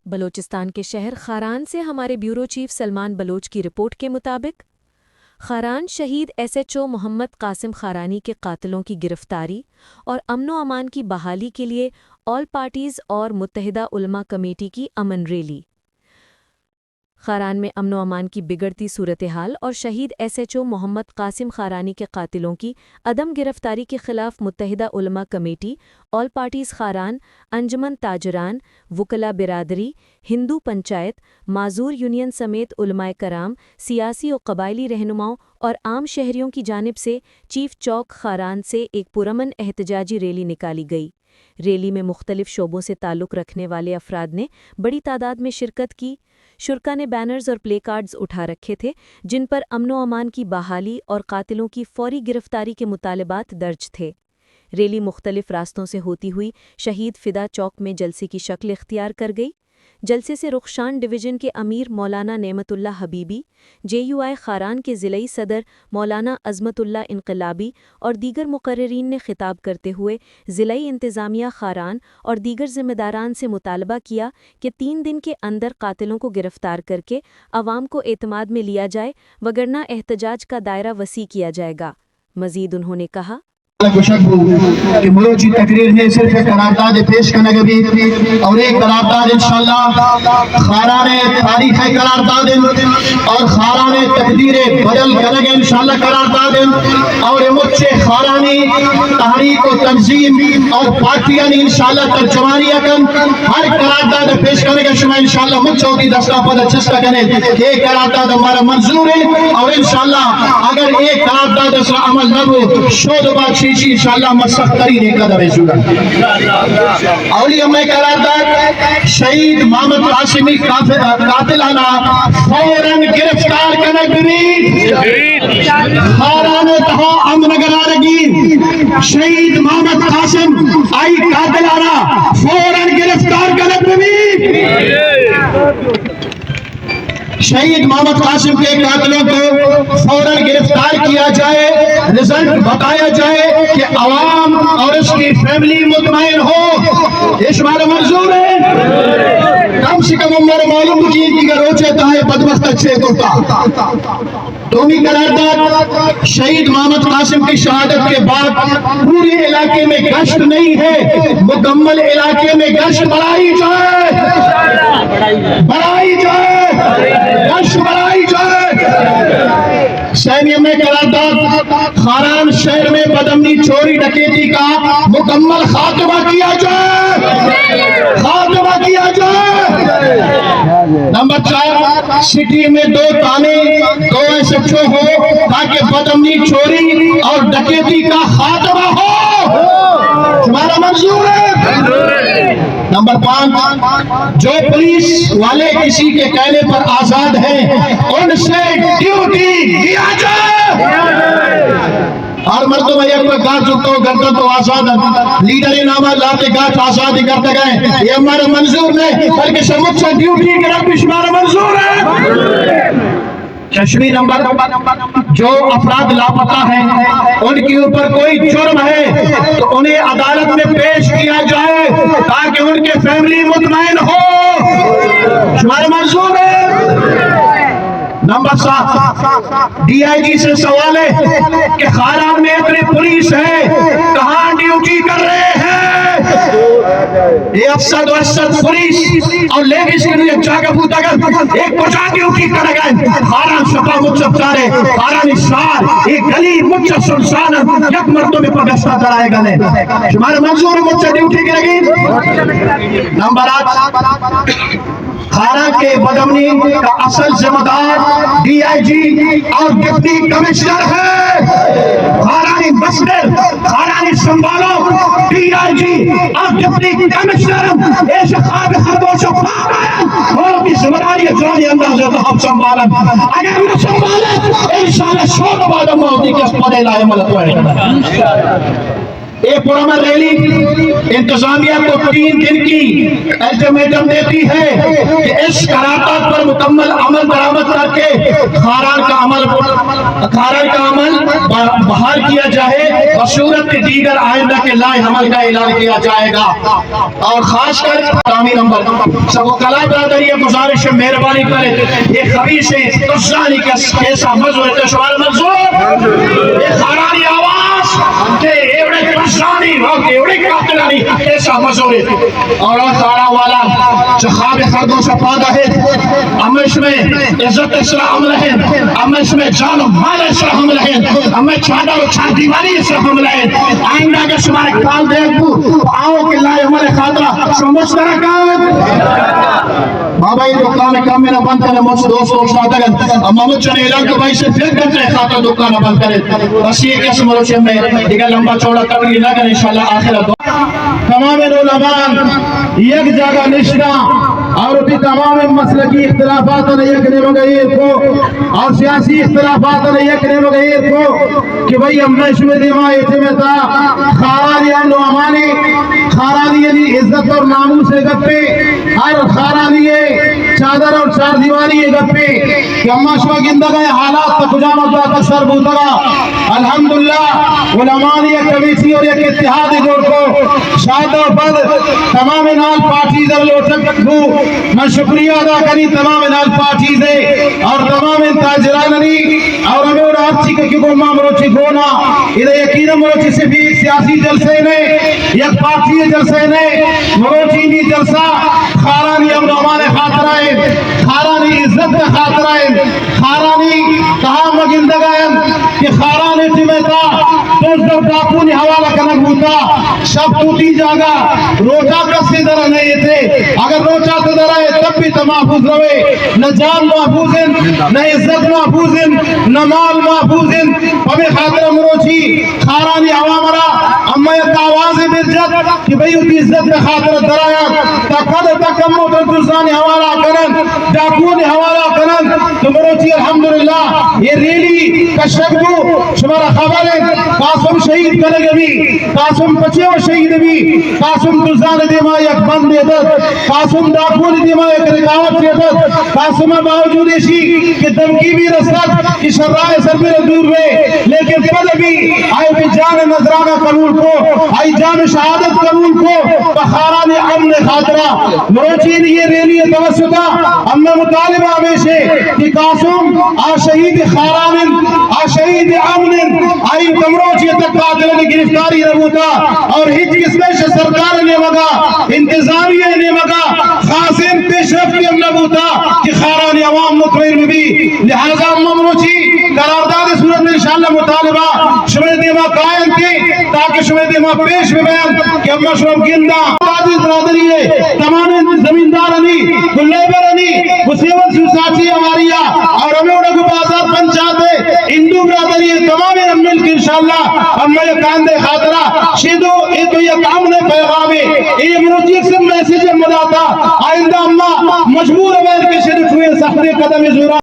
بلوچستان کے شہر خاران سے ہمارے بیورو چیف سلمان بلوچ کی رپورٹ کے مطابق خاران شہید ایس ایچ او محمد قاسم خارانی کے قاتلوں کی گرفتاری اور امن و امان کی بحالی کے لیے آل پارٹیز اور متحدہ علماء کمیٹی کی امن ریلی۔ خاران میں امن و امان کی بگڑتی صورتحال اور شہید ایس ایچ او محمد قاسم خارانی کے قاتلوں کی عدم گرفتاری کے خلاف متحدہ علماء کمیٹی، آل پارٹیز خاران، انجمن تاجران، وکلاء برادری، ہندو پنچایت، معذور یونین سمیت علماء کرام، سیاسی و قبائلی رہنماؤں اور عام شہریوں کی جانب سے چیف چوک خاران سے ایک پرامن احتجاجی ریلی نکالی گئی۔ ریلی میں مختلف شعبوں سے تعلق رکھنے والے افراد نے بڑی تعداد میں شرکت کی۔ شرکاء نے بینرز اور پلے کارڈز اٹھا رکھے تھے جن پر امن و امان کی بحالی اور قاتلوں کی فوری گرفتاری کے مطالبات درج تھے۔ ریلی مختلف راستوں سے ہوتی ہوئی شہید فدا چوک میں جلسے کی شکل اختیار کر گئی۔ جلسے سے رخشان ڈویژن کے امیر مولانا نعمت اللہ حبیبی، جے یو آئی خاران کے ضلعی صدر مولانا عظمت اللہ انقلابی اور دیگر مقررین نے خطاب کرتے ہوئے ضلعی انتظامیہ خاران اور دیگر ذمہ داران سے مطالبہ کیا کہ 3 دن کے اندر قاتلوں کو گرفتار کر کے عوام کو اعتماد میں لیا جائے، وگرنہ احتجاج کا دائرہ وسیع کیا جائے گا۔ مزید انہوں نے کہا کہ ملوچی تقریر میں صرف ایک قرارداد پیش کرنے گی اور ایک قرارداد انشاءاللہ خاران تاریخ قرارداد اور خاران تقدیر بدل کرنے گے انشاءاللہ قرارداد اور مجھے خارانی تحریک و تنظیم اور پارٹیاں انشاءاللہ ترجمانی اکن ہر قرارداد پیش کرنے گے شما انشاءاللہ مجھے کی دستہ پدہ چستا کرنے ایک قرارداد ہمارا منظور ہے اور انشاءاللہ اگر ایک قرارداد اسرا عمل نہ ہو شود بات انشاءاللہ مسخ ترین قدر ہے۔ اولیاء میں قرارداد شہید محمد قاسمی قاتلانہ فوراً گرفتار کنک بھی خاران تہا امن گرارگی شہید محمد قاسم آئی قاتلانہ فوراً گرفتار کنک بھی شہید محمد قاسم کے قاتلوں کو فوراً گرفتار کیا جائے، رزلٹ بتایا جائے کہ عوام اور اس کی فیملی مطمئن ہو۔ یہ شمارا منظور ہے، کم سے کم ہمارے معلوم کی دیگر روچے تاہے بدبخت اچھے کرتا۔ دومی قرارداد شہید محمد قاسم کی شہادت کے بعد پورے علاقے میں گشت نہیں ہے، مکمل علاقے میں گشت بڑھائی جائے، گشت بڑھائی جائے۔ سیمیم میں قرارداد خاران شہر میں بدامنی چوری ڈکیتی کا مکمل خاتمہ کیا جائے، خاتمہ کیا جائے۔ نمبر 4 سٹی میں 2 تانے 2 ایس ایچ او ہو تاکہ بدامنی چوری اور ڈکیتی کا خاتمہ ہو۔ تمہارا منظور ہے؟ نمبر 5 جو پولیس والے کسی کے کہنے پر آزاد ہیں ان سے ڈیوٹی لیا جائے۔ اور مردوں میں ایک گاٹ چکو گردن تو آزاد لیڈر نامہ لاتے گاٹ آزادی کرتے گئے، یہ ہمارا منظور نہیں بلکہ سمجھ سے ڈیوٹی کے رب ہمارا منظور ہے۔ چشمی نمبر جو افراد لاپتہ ہیں ان کے اوپر کوئی جرم ہے تو انہیں عدالت میں پیش کیا جائے تاکہ ان کے فیملی مطمئن ہو۔ شمار منظور ہے۔ نمبر 7 ڈی آئی جی سے سوال ہے کہ خاران میں اتنے پولیس ہے کہاں ڈیوٹی کر رہے ہیں؟ یہ افسد و افسد پولیس اور لیڈیز کے لیے جاگہ بوتا کر ایک پچا ڈیوٹی کر گئے۔ خاران شفا مجھب چارے خاران اشار ایک گلی مجھب سنسان یک مرتوں میں پگشتہ کرائے گلے شمار منظور مجھب ڈیوٹی کرے گی۔ نمبر 8 خاران کے بدامنی کا اصل ذمہ دار ڈی آئی جی اور ڈپٹی کمشنر ہے۔ خارانی مسٹر خارانی سنبھالو ڈی آئی جی اور ڈپٹی کمشنر ایسے خواب خردوش و خواب آئے وہ کی ذمہ داری جانی اندازہ تو ہم سنبھالیں اگر نہ سنبھالیں انشاءاللہ شوق بعد موتی کے اس پدے لائے ملت ہوئے۔ ایک پرامر ریلی انتظامیہ کو 3 دن کی الٹیمیٹم دیتی ہے کہ اس قرارداد پر مکمل عمل درآمد کر کے کھاران کا عمل بحال کیا جائے اور صورت دیگر آئندہ کے لائے عمل کا اعلان کیا جائے گا. اور خاص کر قومی نمبر سب کلا برادری یہ گزارش ہے مہربانی کرے یہ خبیث تشانی کا کیسا مزور تشوار منظور یہ خارانی آواز کہ ایوڑے تشانی وقت ایوڑے قاتلانی کیسا مزور اور خارا والا جو خواب خردوں سے پادا ہے ہم اس میں عزت اسلام رہیں ہم اس میں جان و مال اسلام رہیں ہم چادر و چھان دیوانی اسلام رہیں آئندہ کے شمارے کال دیکھ بو آؤ کہ لائے ہمارے خاطرہ سو مشترکات بابا یہ دکان میرا بند کرے مجھ دوستوں شادر محمد چنے اعلان کو بھائی سے پھر کرتے ہیں خاطر دکان بند کرے بس یہ قسم مروچے میں دیگر لمبا چوڑا تبری نہ کریں انشاءاللہ آخرت تمام علماء یک جگہ نشنا اور اپنی تمام مسلکی اختلافات نے یک نے مغیر کو اور سیاسی اختلافات نے یک نے مغیر کو کہ بھئی ہم نشو دیما اعتمتا خارانی امن و امانی خارانی یعنی عزت اور ناموں سے گپے اور خارانی چادر اور چار دیواری گپے کہ اما شما گندہ گئے حالات تک جانا جاتا سر بوتا گا الحمدللہ علماء یہ کمیٹی اور یک اتحاد جوڑ کو شاہد و بد تمام نال پارٹی در لوٹک بو میں شکریہ ادا کری تمام نال پارٹی دے اور تمام تاجراننی اور ہمیں اور آرچی کے کیوں ماں مروچی گونا ادھے یقین مروچی سے بھی سیاسی جلسے نے یک پارٹی جلسے نے مروچی بھی جلسہ خارانی امن امان خاطرائیں خارانی عزت خاطرائیں خارانی کہاں مگندگائیں کہ خارانی تیمیتا دوست در ڈاکونی حوالہ کنک ہوتا شب توتی جاگا روچا کسی در نہیں تھے اگر روچا تو در آئے تب بھی تو محفوظ روے نہ جان محفوظ ہیں نہ عزت محفوظ ہیں نہ مال محفوظ ہیں ہمیں خاطر مروچی خارانی عوامرہ اما یک آواز برجت کہ بھئی اتی عزت میں خاطر در آیا تاکد تکم موتر دوسرانی حوالہ کرن ڈاکونی حوالہ کرن تو مروچی الحمدللہ یہ ریلی کا شکبو شمارا خبر ہے قاسم شہید کرے گی قاسم پچیو شہید بھی قاسم دوزان دیما یک بند دیدت قاسم ڈاکونی دیما یک رکاوت دیدت قاسم باوجود اسی کہ دمکی بھی رسد کہ شرائع سر میں دور ہوئے لیکن پد بھی آئی بھی جان نظرانہ قبول کو آئی جان شہادت قبول کو بخاران امن خاطرہ مروچین یہ ریلی توسطہ امن مطالبہ ہمیشہ کہ قاسم آ شہید خاران آ شہید امن آئی تمروچی تک قاتل نے گرفتاری ربوتا اور ہج قسمیں سے سرکار نے مگا انتظامیہ نے مگا خاصم پیشرف کی امن ربوتا کہ خاران عوام مطمئن بھی لہذا ممروچی قرارداد صورت میں انشاءاللہ مطالبہ شمع دیما قائم کی تاکہ شمع دیما پیش میں بیان کہ اما شرم گندہ عزیز برادری ہے تمام زمیندارانی گلیبرانی مسیمت سوساچی ہماریا اور ہمیں اڑا کو بازار پنچاتے ہندو برادری ہے تمام مل کے انشاءاللہ اما یہ کاندے خاطرہ شیدو اے تو یہ کام نے پیغام ہے یہ مروچی ایک سے میسیج مداتا آئندہ اما مجبور ہے کہ شیدو چوئے سختے قدم زورا